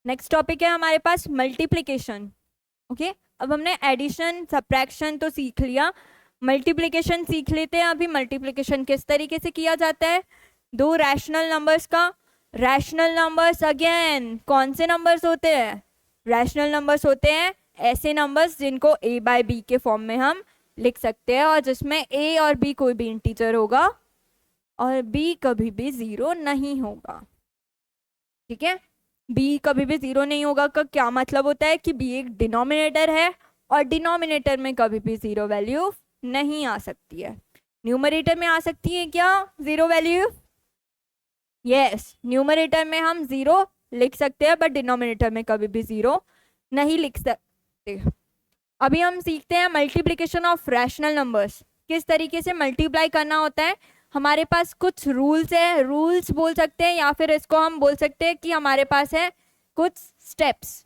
Next topic है हमारे पास multiplication. Okay, अब हमने एडिशन सब्ट्रैक्शन तो सीख लिया, मल्टीप्लिकेशन सीख लेते हैं। अभी मल्टीप्लिकेशन किस तरीके से किया जाता है, दो रैशनल नंबर्स का। रैशनल नंबर्स अगेन कौन से नंबर्स होते हैं, रैशनल नंबर्स होते हैं ऐसे नंबर्स जिनको a बाय बी के फॉर्म में हम लिख सकते हैं और जिसमें a और b कोई भी इंटीजर होगा और b कभी भी जीरो नहीं होगा। ठीक है, b कभी भी जीरो नहीं होगा का क्या मतलब होता है कि b एक डिनोमिनेटर है और डिनोमिनेटर में कभी भी जीरो वैल्यू नहीं आ सकती है। न्यूमरेटर में आ सकती है क्या जीरो वैल्यू, यस न्यूमरेटर में हम जीरो लिख सकते हैं बट डिनोमिनेटर में कभी भी जीरो नहीं लिख सकते। अभी हम सीखते हैं मल्टीप्लिकेशन ऑफ रैशनल नंबर्स, किस तरीके से मल्टीप्लाई करना होता है। हमारे पास कुछ रूल्स है, रूल्स बोल सकते हैं या फिर इसको हम बोल सकते हैं कि हमारे पास है कुछ स्टेप्स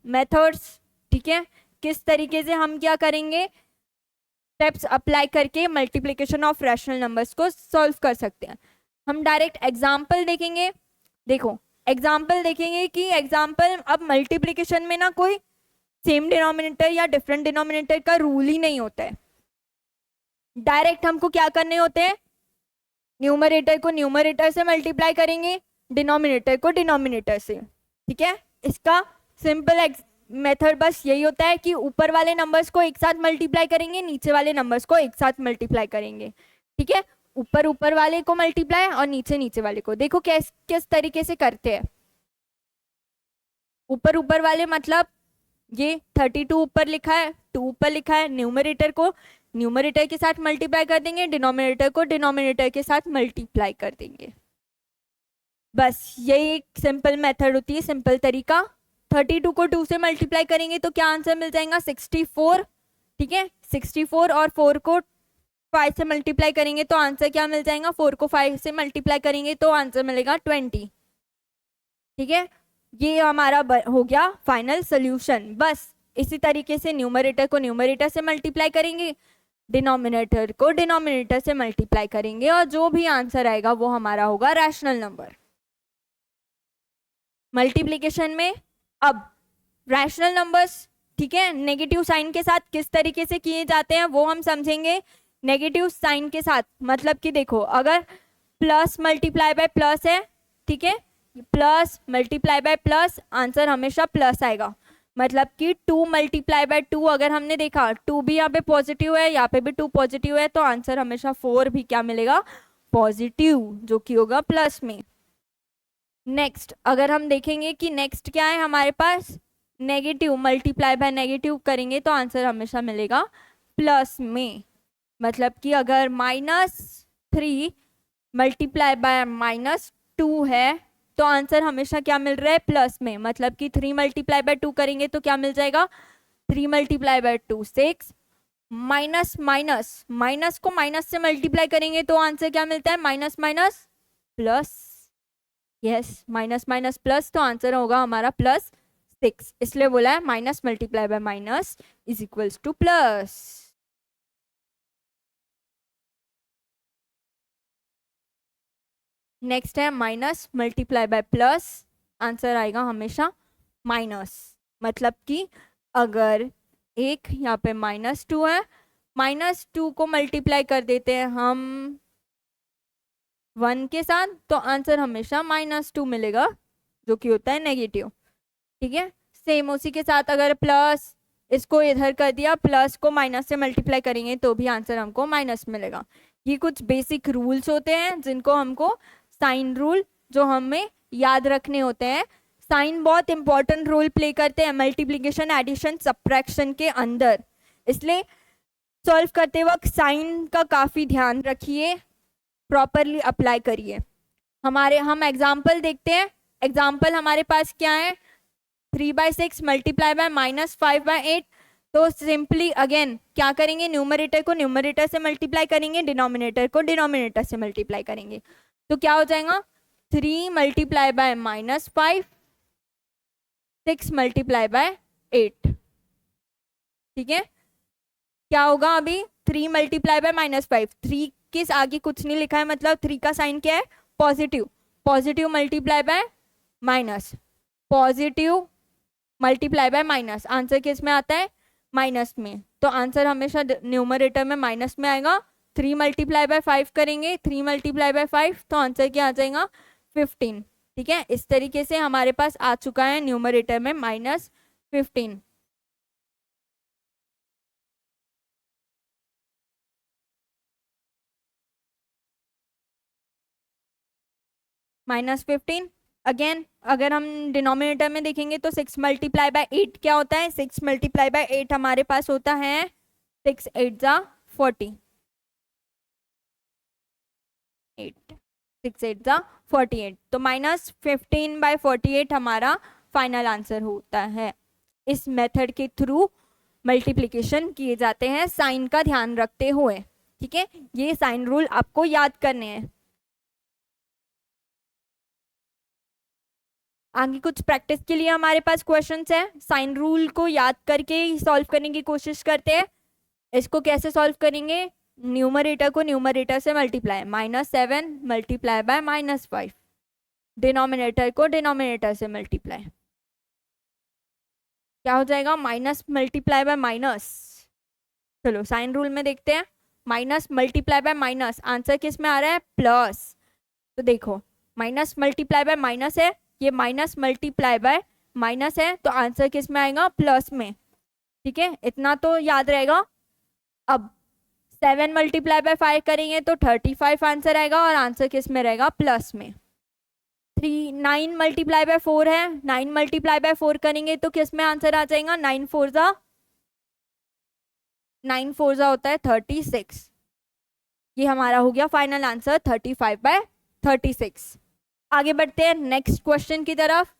मेथड्स। ठीक है, किस तरीके से हम क्या करेंगे, स्टेप्स अप्लाई करके मल्टीप्लिकेशन ऑफ रैशनल नंबर्स को सॉल्व कर सकते हैं। हम डायरेक्ट एग्जाम्पल देखेंगे। देखो एग्जाम्पल देखेंगे कि एग्जाम्पल अब मल्टीप्लिकेशन में ना कोई सेम डिनोमिनेटर या डिफरेंट डिनोमिनेटर का रूल ही नहीं होता है। डायरेक्ट हमको क्या करने होते हैं, न्यूमरेटर को न्यूमरेटर से मल्टीप्लाई करेंगे, डिनोमिनेटर को डिनोमिनेटर से। ठीक है, इसका सिंपल मेथड बस यही होता है कि ऊपर वाले नंबर्स को एक साथ मल्टीप्लाई करेंगे, नीचे वाले नंबर्स को एक साथ मल्टीप्लाई करेंगे। ठीक है, ऊपर वाले को मल्टीप्लाई और नीचे वाले को। देखो किस किस तरीके से करते हैं। ऊपर वाले मतलब ये 32 ऊपर लिखा है, 2 ऊपर लिखा है, न्यूमरेटर को न्यूमरेटर के साथ मल्टीप्लाई कर देंगे, डिनोमिनेटर को डिनोमिनेटर के साथ मल्टीप्लाई कर देंगे। बस यही एक सिंपल मेथड होती है, सिंपल तरीका। 32 को 2 से मल्टीप्लाई करेंगे तो क्या आंसर मिल जाएगा 64। ठीक है, 64 और 4 को 5 से मल्टीप्लाई करेंगे तो आंसर क्या मिल जाएगा, 4 को 5 से मल्टीप्लाई करेंगे तो आंसर मिलेगा 20। ठीक है, ये हमारा हो गया फाइनल सोल्यूशन। बस इसी तरीके से न्यूमरेटर को न्यूमरेटर से मल्टीप्लाई करेंगे, डिनोमिनेटर को डिनोमिनेटर से मल्टीप्लाई करेंगे और जो भी आंसर आएगा वो हमारा होगा रैशनल नंबर। मल्टीप्लिकेशन में अब रैशनल नंबर्स, ठीक है, नेगेटिव साइन के साथ किस तरीके से किए जाते हैं वो हम समझेंगे। नेगेटिव साइन के साथ मतलब कि देखो अगर प्लस मल्टीप्लाई बाय प्लस है, ठीक है, plus multiply by plus answer हमेशा प्लस आएगा। मतलब कि 2 मल्टीप्लाई बाय 2 अगर हमने देखा 2 भी यहाँ पे पॉजिटिव है, यहाँ पे भी 2 पॉजिटिव है तो आंसर हमेशा 4 भी क्या मिलेगा, पॉजिटिव, जो कि होगा प्लस में। नेक्स्ट अगर हम देखेंगे कि नेक्स्ट क्या है हमारे पास, नेगेटिव मल्टीप्लाई बाय नेगेटिव करेंगे तो आंसर हमेशा मिलेगा प्लस में। मतलब कि अगर -3 मल्टीप्लाई बाय -2 है तो आंसर हमेशा क्या मिल रहा है, प्लस में। मतलब कि 3 मल्टीप्लाई बाय 2 करेंगे तो क्या मिल जाएगा, 3 multiply by 2 6, minus minus minus को माइनस से मल्टीप्लाई करेंगे तो आंसर क्या मिलता है, minus minus plus. Yes, minus minus plus, तो आंसर होगा हमारा +6। इसलिए बोला है minus multiply by minus is equals to plus. Next है minus multiply by plus, answer आएगा हमेशा माइनस। मतलब कि अगर एक यहाँ पे -2 है, -2 को मल्टीप्लाई कर देते हैं हम 1 के साथ तो आंसर हमेशा -2 मिलेगा, जो कि होता है नेगेटिव। ठीक है, सेम उसी के साथ अगर प्लस इसको इधर कर दिया, प्लस को माइनस से मल्टीप्लाई करेंगे तो भी आंसर हमको माइनस मिलेगा। ये कुछ बेसिक रूल्स होते हैं जिनको हमको साइन रूल जो हमें याद रखने होते हैं। साइन बहुत इंपॉर्टेंट रोल प्ले करते हैं मल्टीप्लिकेशन, एडिशन, सब्ट्रैक्शन के अंदर, इसलिए सॉल्व करते वक्त साइन का काफी ध्यान रखिए, प्रॉपरली अप्लाई करिए। हम एग्जाम्पल देखते हैं। एग्जाम्पल हमारे पास क्या है, 3/6 मल्टीप्लाई बाय -5/8। तो सिंपली अगेन क्या करेंगे, न्यूमरेटर को न्यूमरेटर से मल्टीप्लाई करेंगे, डिनोमिनेटर को डिनोमिनेटर से मल्टीप्लाई करेंगे तो क्या हो जाएगा, 3 मल्टीप्लाई बाय -5, 6 मल्टीप्लाई बाय 8। ठीक है, क्या होगा अभी, 3 मल्टीप्लाई बाय -5, 3 के आगे कुछ नहीं लिखा है, मतलब 3 का साइन क्या है, positive. Positive multiply by minus positive multiply by minus, answer किस में आता है, माइनस में, तो आंसर हमेशा न्यूमरेटर में माइनस में आएगा। 3 मल्टीप्लाई बाय 5 करेंगे, 3 मल्टीप्लाई बाय 5 तो आंसर क्या आ जाएगा 15। ठीक है, इस तरीके से हमारे पास आ चुका है न्यूमरेटर में -15। -15 अगेन अगर हम डिनोमिनेटर में देखेंगे तो 6 मल्टीप्लाई बाय 8 क्या होता है, 6 मल्टीप्लाई बाय 8 हमारे पास होता है 6 8 जा 40, 6 8 जा 48, तो -15 बाय 48 हमारा फाइनल आंसर होता है। इस मेथड के थ्रू मल्टीप्लिकेशन किए जाते हैं साइन का ध्यान रखते हुए। ठीक है, ये साइन रूल आपको याद करने हैं। आगे कुछ प्रैक्टिस के लिए हमारे पास क्वेश्चंस है, साइन रूल को याद करके सॉल्व करने की कोशिश करते हैं। इसको कैसे सॉल्व करेंगे, न्यूमरेटर को न्यूमरेटर से मल्टीप्लाई, -7 मल्टीप्लाई बाय -5, डिनोमिनेटर को डिनोमिनेटर से मल्टीप्लाई, क्या हो जाएगा माइनस मल्टीप्लाई बाय माइनस। चलो साइन रूल में देखते हैं, minus multiply by minus, answer किस में आ रहा है प्लस, तो देखो माइनस मल्टीप्लाई बाय माइनस है, ये माइनस मल्टीप्लाई बाय माइनस है, तो आंसर किस में आएगा प्लस में। ठीक है, इतना तो याद रहेगा। अब 7 मल्टीप्लाई बाय 5 करेंगे तो 35 आंसर आएगा और आंसर किस में रहेगा प्लस में। 9 मल्टीप्लाई बाय 4 है, 9 मल्टीप्लाई बाय 4 करेंगे तो किस में आंसर आ जाएगा, 9 4 जा होता है 36, ये हमारा हो गया फाइनल आंसर 35 बाय 36। आगे बढ़ते हैं नेक्स्ट क्वेश्चन की तरफ।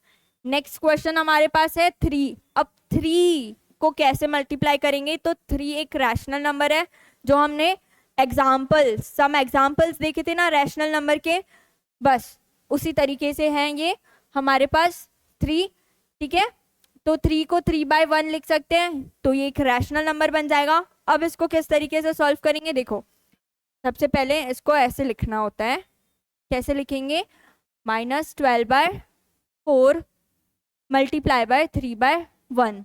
नेक्स्ट क्वेश्चन हमारे पास है 3। अब 3 को कैसे मल्टीप्लाई करेंगे, तो 3 एक रैशनल नंबर है, जो हमने सम एग्जाम्पल्स देखे थे ना रैशनल नंबर के, बस उसी तरीके से हैं ये हमारे पास 3। ठीक है, तो 3 को 3 बाय 1 लिख सकते हैं, तो ये एक रैशनल नंबर बन जाएगा। अब इसको किस तरीके से सॉल्व करेंगे, देखो सबसे पहले इसको ऐसे लिखना होता है, कैसे लिखेंगे, -12 बाय 4 मल्टीप्लाई बाय 3 बाय 1।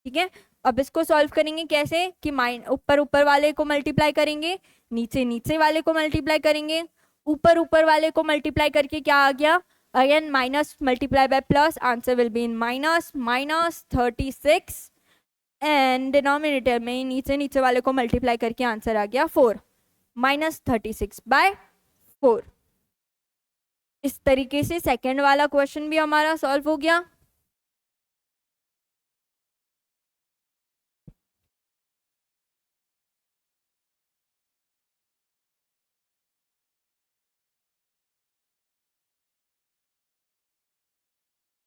ठीक है, अब इसको सॉल्व करेंगे कैसे कि ऊपर वाले को मल्टीप्लाई करेंगे, नीचे वाले को मल्टीप्लाई करेंगे, ऊपर वाले को मल्टीप्लाई करके क्या आ गया, again minus multiply by plus, answer will be in -36, and denominator में नीचे वाले को मल्टीप्लाई करके आंसर आ गया 4, -36 बाय 4। इस तरीके से सेकंड वाला क्वेश्चन भी हमारा सॉल्व हो गया।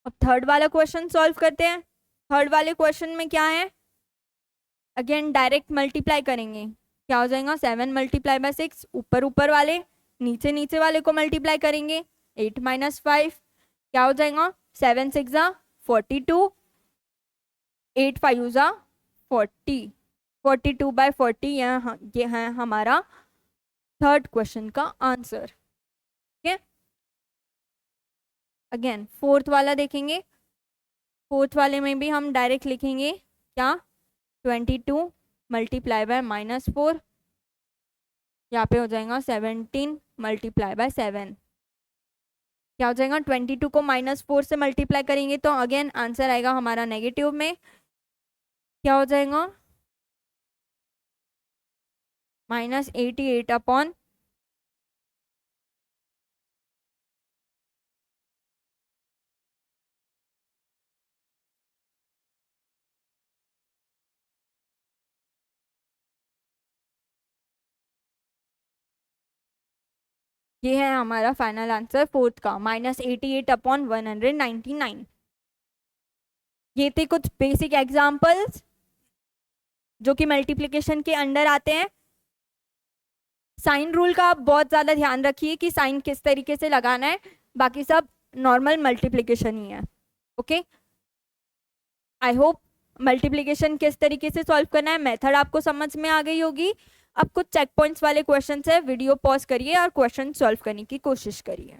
अब थर्ड वाला क्वेश्चन सॉल्व करते हैं। थर्ड वाले क्वेश्चन में क्या है, अगेन डायरेक्ट मल्टीप्लाई करेंगे, क्या हो जाएगा 7 मल्टीप्लाई बाय 6, ऊपर वाले नीचे वाले को मल्टीप्लाई करेंगे, 8 - 5 क्या हो जाएगा, 7 6 जा 42, 8 5 जा 40, 42 बाय 40, ये है हमारा थर्ड क्वेश्चन का आंसर। ठीक है, अगेन फोर्थ वाला देखेंगे। फोर्थ वाले में भी हम डायरेक्ट लिखेंगे क्या, 22 मल्टीप्लाई बाय -4, यहाँ पे हो जाएगा 17 मल्टीप्लाई बाय 7, क्या हो जाएगा 22 को -4 से मल्टीप्लाई करेंगे तो अगेन आंसर आएगा हमारा नेगेटिव में, क्या हो जाएगा -88 अपॉन ये है हमारा फाइनल आंसर फोर्थ का, -88 अपॉन 199। ये थे कुछ बेसिक एग्जाम्पल्स जो कि मल्टीप्लिकेशन के अंडर आते हैं। साइन रूल का आप बहुत ज़्यादा ध्यान रखिए कि साइन किस तरीके से लगाना है, बाकी सब नॉर्मल मल्टीप्लिकेशन ही है। ओके, आई होप मल्टीप्लिकेशन किस तरीके से सॉल्व करना है मेथड आपको समझ में आ गई होगी। अब कुछ चेक पॉइंट्स वाले क्वेश्चन है, वीडियो पॉज करिए और क्वेश्चन सॉल्व करने की कोशिश करिए।